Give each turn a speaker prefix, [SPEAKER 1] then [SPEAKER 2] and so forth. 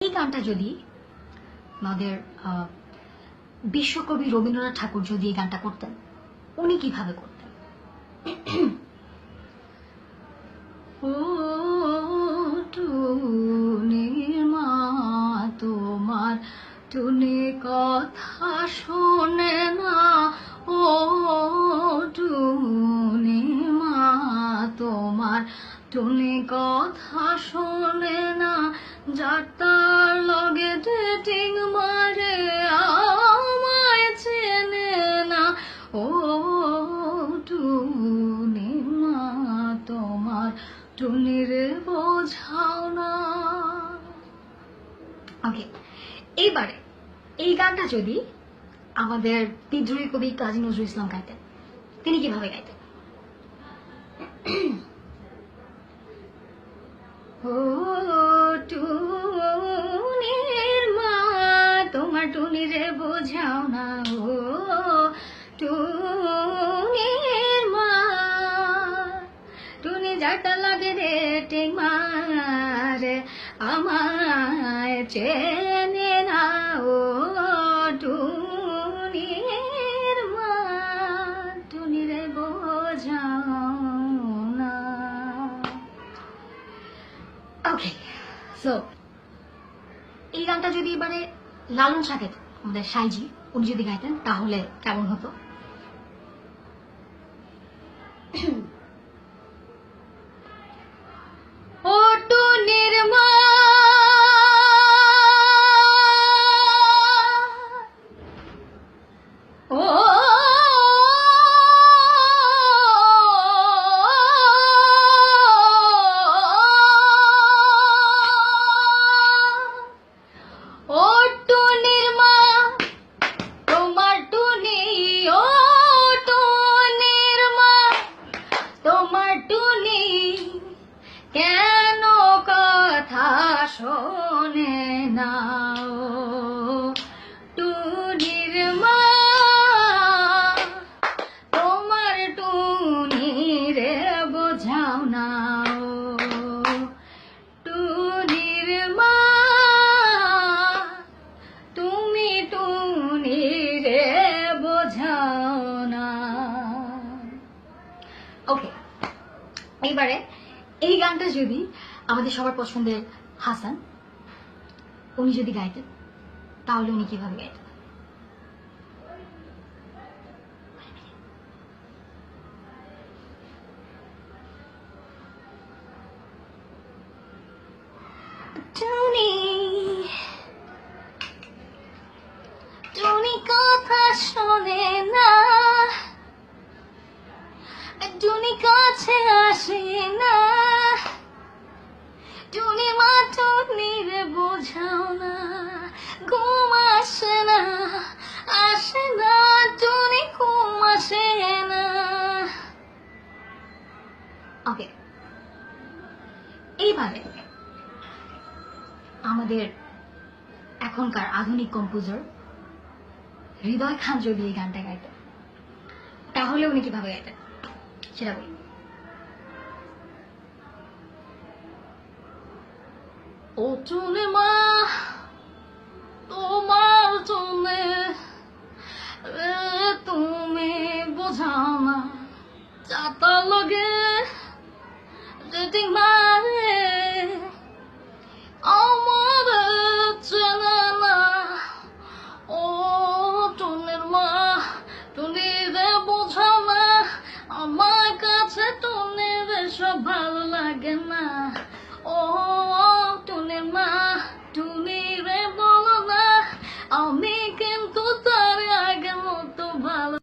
[SPEAKER 1] এই গানটা যদি আমাদের বিশ্বকবি রবীন্দ্রনাথ ঠাকুর যদি এই গানটা করতেন, উনি কিভাবে করতেন? ও টুনির মা তোমার টুনি কথা শোনে না, ও টুনির মা তোমার টুনি কথা শোনে না, যার তার লগে ডেটিং মারে আমায় চেনে না, ও টুনির মা তোমার টুনিরে বোঝাও না। ওকে, এইবারে এই গানটা যদি আমাদের বিদ্রোহী কবি কাজী নজরুল ইসলাম গাইতেন, তিনি কিভাবে গাইতেন? ও টুনির মা তোমার টুনিরে বোঝাও না, ও টুনির মা টুনি যাটা লাগে রে টিং মারে আমায় চেনে না, ও টুনির মা টুনিরে বোঝাও না। ওকে, সো এই গানটা যদি এবারে লালন সাকেত, আমাদের সাইজি, উনি যদি গাইতেন তাহলে কেমন হতো? ও টুনির মা ও ও টুনির মা তোমার টুনি, ও টুনির মা তোমার টুনি কেন কথা শোনে না, ও টুনির মা তোমার টুনি রে বোঝাও না, ও টুনির মা তুমি টুনি রে বোঝাও না। ওকে, এইবারে এই গানটা যদি আমাদের সবার পছন্দের হাসান, উনি যদি গাইতেন তাহলে উনি কিভাবে গাইতেন? টুনি টুনি কথা শোনে না, টুনি কাছে আসে না, টুনি মা টুনিরে বোঝাও না, ঘুম আসে না, আসে না, টুনি ঘুম আসে না। ওকে, এইভাবে আমাদের এখনকার আধুনিক কম্পোজার হৃদয় খান যদি এই গানটা গাইতেন তাহলে উনি কিভাবে গাইতেন সেটা বলি। ও টুনি মা তোমার টুনি তুমি বোঝাও না, চাতা লগে ডেটিং মারে আমার চেনে না, ও টুনির মা টুনি রে বোঝাও না, আমার কাছে টুনি রে সব ভালো